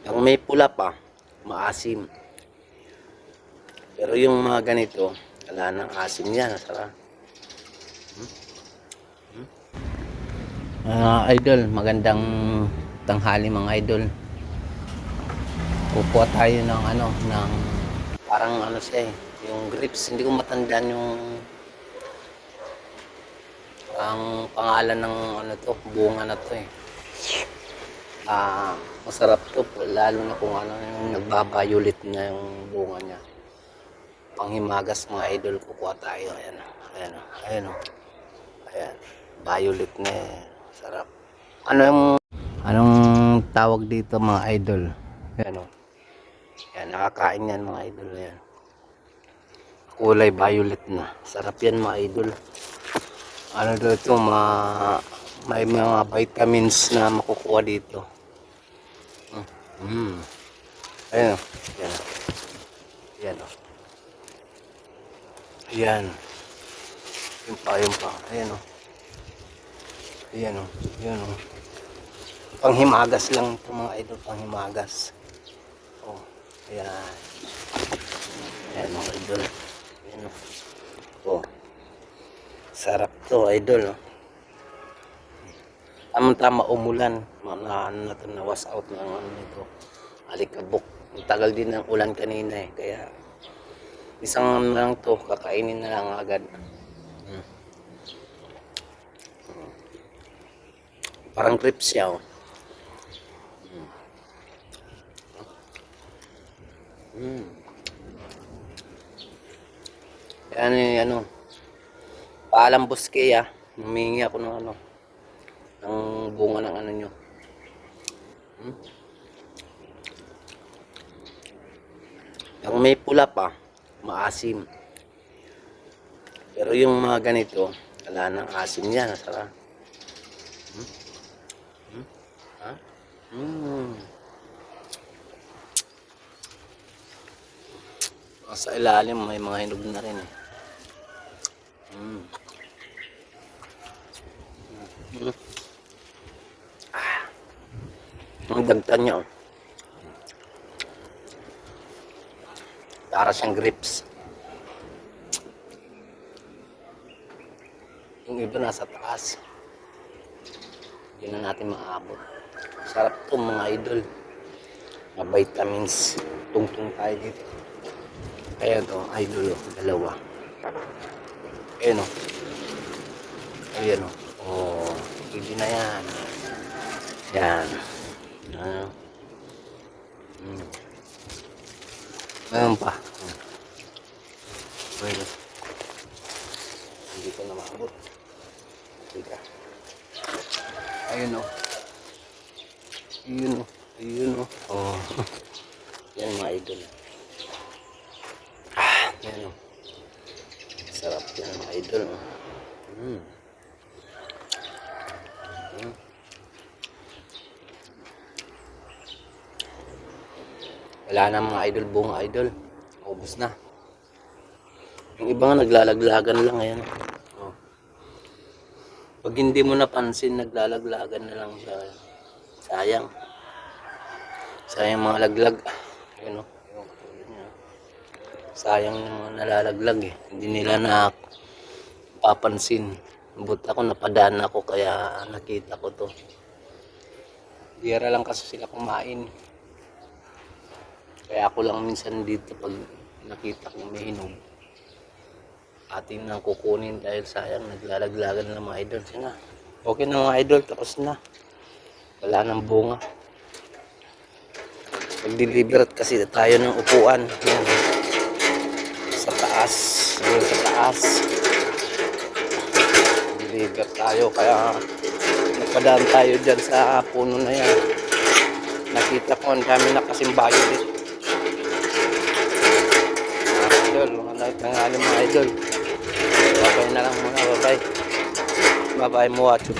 Ang may pula pa, maasim. Pero yung mga ganito, wala nang asim yan. Sarap. Idol, magandang tanghali mga idol. Kukuha tayo ng ng parang siya eh, yung grapes. Hindi ko matandaan yung ang pangalan ng bunga na to eh. Masarap to, lalo na kung yung nagbabayulit na yung bunga niya. Panghimagas mga idol, kukuha tayo. Ayan. Violet na eh. Sarap. Anong tawag dito mga idol? Ayan. Nakakain yan mga idol. Ayan. Kulay violet na. Sarap yan mga idol. Dito, may mga vitamins na makukuha dito. Ayan. Ayan. Yung pa. Ayan. Panghimagas lang ito mga idol, panghimagas. Ayan. Ayan mga idol. Sarap to idol. Tama umulan. Nawas out ng nito. Alikabok. Ang tagal din ng ulan kanina eh. Kaya isang lang to, kakainin na lang agad. Parang crips siya. Yan paalam buske humingi ako ng ng bunga ng nyo. Ang may pula pa, maasim. Pero yung mga ganito, wala nang asim yan. Sarap. Sa ilalim may mga hinog na rin eh. Ang dagtan niya para siyang grapes. Yung iba nasa taas, hindi na natin maabot. Sarap to mga idol. Mga vitamins. Tungtong tayo dito. Ayan to idol, dalawa. Ayan pwede na yan. Ayan pa. Pwede. Hindi ko na maabot. Teka. Ayun yan mga idol. Yan sarap yan mga idol. Wala na mga idol, bunga idol. Ubus na. Yung iba nga naglalaglagan lang. Ayan. Pag hindi mo napansin, naglalaglagan na lang siya. Sayang mga laglag. Ayan sayang yung mga nalalaglag eh. Hindi nila napapansin. But ako napadaan ako kaya nakita ko to. Dira lang kasi sila kumain. Kaya ako lang minsan dito pag nakita kong may hinog, atin nang kukunin dahil sayang naglalaglagan ng mga idol. Sige na. Okay na mga idol, tapos na. Wala nang bunga. Mag-deliver kasi tayo ng upuan. Yan. Sa taas. Deliver tayo kaya napadaan tayo dyan sa puno na yan. Nakita ko ang dami na kasing violet. Mga tanghali mga idol. Babay na lang muna. Babay mo watch.